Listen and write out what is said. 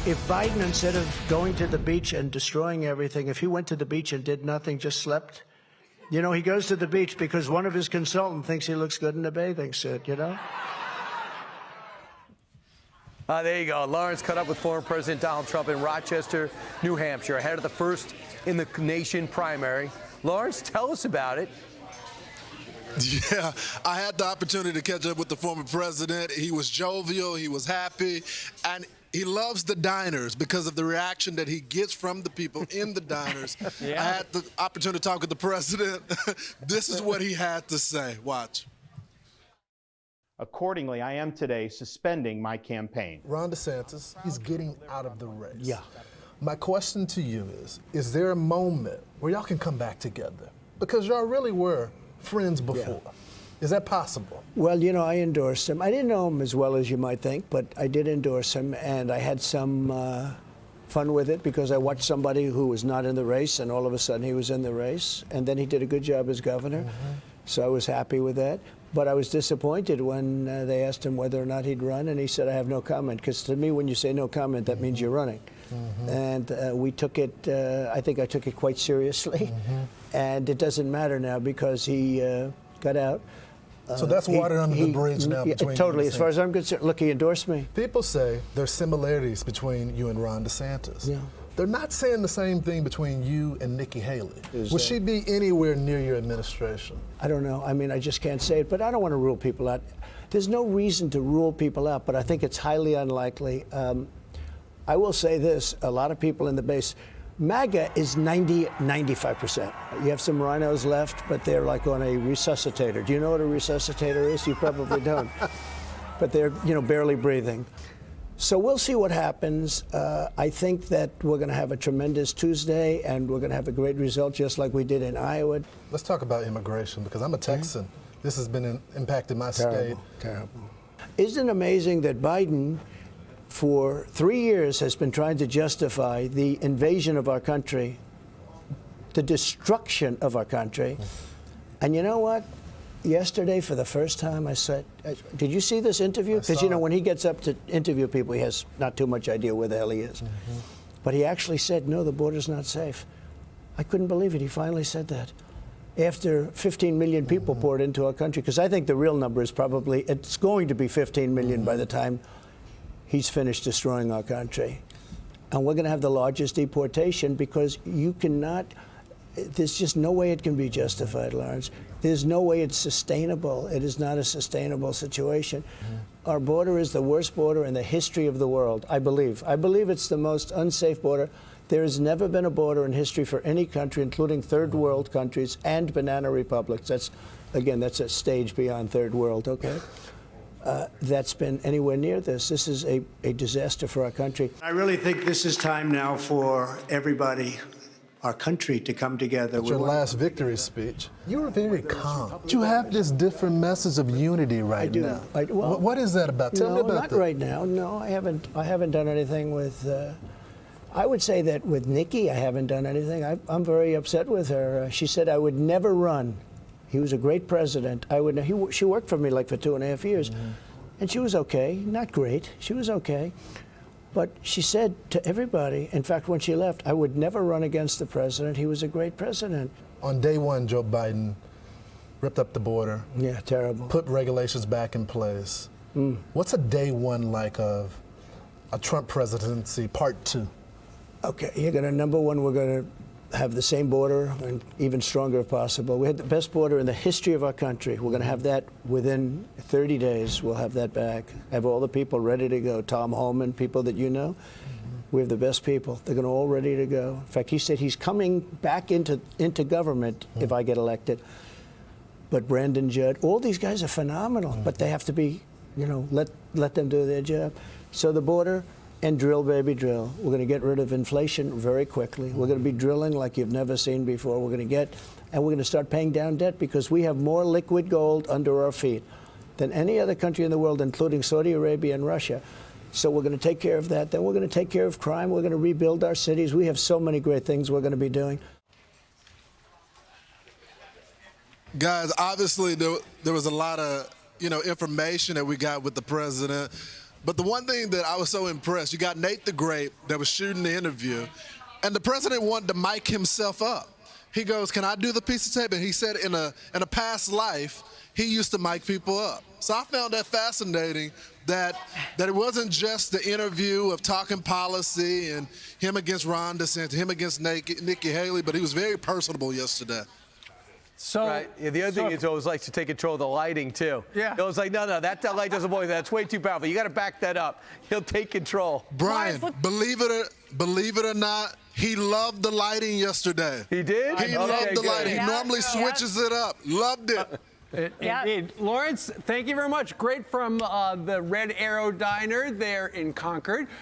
If Biden, instead of going to the beach and destroying everything, if he went to the beach and did nothing, just slept, you know, he goes to the beach because one of his consultants thinks he looks good in a bathing suit, you know? There you go. Lawrence caught up with former President Donald Trump in Rochester, New Hampshire, ahead of the first in the nation primary. Lawrence, tell us about it. Yeah, I had the opportunity to catch up with the former president. He was jovial, he was happy, and he loves the diners because of the reaction that he gets from the people in the diners. Yeah. I had the opportunity to talk with the president. This is what he had to say. Watch. Accordingly, I am today suspending my campaign. Ron DeSantis, he's getting out of the race. Yeah. My question to you is there a moment where y'all can come back together? Because y'all really were friends before. Yeah. Is that possible? Well, you know, I endorsed him. I didn't know him as well as you might think, but I did endorse him, and I had some fun with it because I watched somebody who was not in the race, and all of a sudden he was in the race, and then he did a good job as governor, so I was happy with that. But I was disappointed when they asked him whether or not he'd run, and he said, I have no comment, because to me, when you say no comment, that means you're running. And we took it, I think I took it quite seriously, and it doesn't matter now because he got out. So that's water under the bridge now between totally. you As far as I'm concerned, look, he endorsed me. People say there's similarities between you and Ron DeSantis. Yeah. They're not saying the same thing between you and Nikki Haley. Will she be anywhere near your administration? I don't know. I mean, I just can't say it, but I don't want to rule people out. There's no reason to rule people out, but I think it's highly unlikely. I will say this, a lot of people in the base, MAGA is 95%. You have some rhinos left, but they're like on a resuscitator. Do you know what a resuscitator is? You probably don't. But they're, you know, barely breathing. So we'll see what happens. I think that we're going to have a tremendous Tuesday, and we're going to have a great result, just like we did in Iowa. Let's talk about immigration, because I'm a Texan. This has been impacting my state. Terrible. Isn't it amazing that Biden, for 3 years, has been trying to justify the invasion of our country, the destruction of our country? And you know what? Yesterday, for the first time, I said, did you see this interview? Because, you know, when he gets up to interview people, he has not too much idea where the hell he is. But he actually said, no, the border's not safe. I couldn't believe it. He finally said that. After 15 million people poured into our country, because I think the real number is probably, it's going to be 15 million by the time he's finished destroying our country. And we're going to have the largest deportation because you cannot, there's just no way it can be justified, Lawrence. There's no way it's sustainable. It is not a sustainable situation. Our border is the worst border in the history of the world, I believe. I believe it's the most unsafe border. There has never been a border in history for any country, including third world countries and banana republics. That's, again, that's a stage beyond third world, okay? That's been anywhere near this. This is a disaster for our country. I really think this is time now for everybody, our country, to come together. At your last victory speech, you were very calm. You have this different message of unity right now. Well, what is that about? Tell me about that. Not right now. No, I haven't done anything with. I would say that with Nikki, I haven't done anything. I'm very upset with her. She said I would never run. He was a great president. She worked for me like for 2.5 years, and she was okay. Not great. She was okay. But she said to everybody, in fact, when she left, I would never run against the president. He was a great president. On day one, Joe Biden ripped up the border. Yeah, terrible. Put regulations back in place. What's a day one like of a Trump presidency part 2? Okay, you're going to, number one, we're going to have the same border and even stronger if possible. We had the best border in the history of our country. We're going to have that within 30 days. We'll have that back. Have all the people ready to go. Tom Homan, people that you know. We have the best people. They're going to all ready to go. In fact, he said he's coming back into government if I get elected. But Brandon Judd, all these guys are phenomenal, but they have to be, you know, let them do their job. So the border. And drill, baby, drill. We're going to get rid of inflation very quickly. We're going to be drilling like you've never seen before. We're going to start paying down debt because we have more liquid gold under our feet than any other country in the world, including Saudi Arabia and Russia. So we're going to take care of that. Then we're going to take care of crime. We're going to rebuild our cities. We have so many great things we're going to be doing. Guys, obviously there was a lot of, information that we got with the president. But the one thing that I was so impressed, you got Nate the Grape that was shooting the interview, and the president wanted to mic himself up. He goes, "Can I do the piece of tape?" And he said in a past life, he used to mic people up. So I found that fascinating, that it wasn't just the interview of talking policy and him against Ron DeSantis, him against Nikki Haley, but he was very personable yesterday. So, Right. Yeah, the other thing is always likes to take control of the lighting, too. Yeah. It was like, no, that light doesn't work. That's way too powerful. You got to back that up. He'll take control. Brian, believe it or not, he loved the lighting yesterday. He did? He loved the lighting. He normally switches it up. Loved it. Indeed. Lawrence, thank you very much. Great from the Red Arrow Diner there in Concord.